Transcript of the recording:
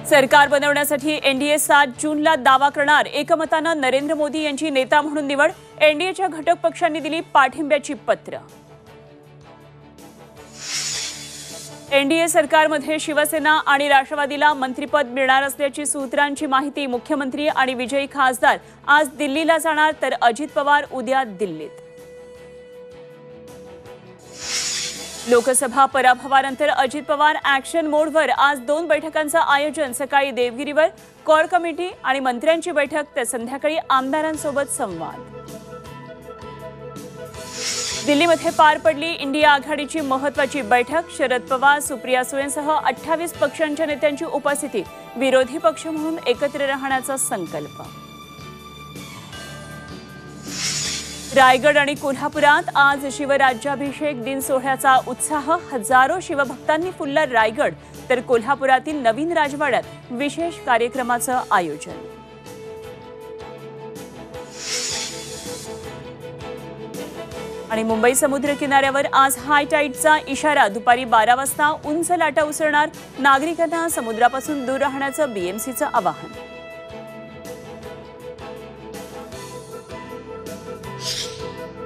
सरकार बनवण्यासाठी एनडीए 7 जूनला दावा करणार। एकमतानं नरेंद्र मोदी यांची नेता म्हणून निवड। एनडीएच्या घटक पक्षांनी दिली पाठिंब्याची पत्र। एनडीए सरकारमध्ये शिवसेना आणि राष्ट्रवादीला मंत्रिपद मिळणार असल्याची सूत्रांची माहिती। मुख्यमंत्री आणि विजयी खासदार आज दिल्लीला जाणार, तर अजित पवार उद्या दिल्लीत। लोकसभा पराभवानंतर अजित पवार ॲक्शन मोडवर। आज 2 बैठकांचं आयोजन। सकाळी देवगिरीवर कोर कमिटी आणि मंत्र्यांची बैठक, तर संध्याकाळी आमदारांसोबत संवाद। दिल्लीमध्ये पार पडली इंडिया आघाडीची महत्त्वाची बैठक। शरद पवार, सुप्रिया सुळेंसह 28 पक्षांच्या नेत्यांची उपस्थिती। विरोधी पक्ष म्हणून एकत्र राहण्याचा संकल्प। रायगड आणि कोल्हापुरात आज शिवराज्याभिषेक दिन सोहळ्याचा उत्साह। हजारो शिवभक्तांनी फुलला रायगड, तर कोल्हापुरातील नवीन राजवाड्यात विशेष कार्यक्रमाचं आयोजन। आणि मुंबई समुद्र किनाऱ्यावर आज हाय टाईडचा इशारा। दुपारी 12 वाजता उंच लाटा उसळणार। नागरिकांना समुद्रापासून दूर राहण्याचं बीएमसीचं आवाहन।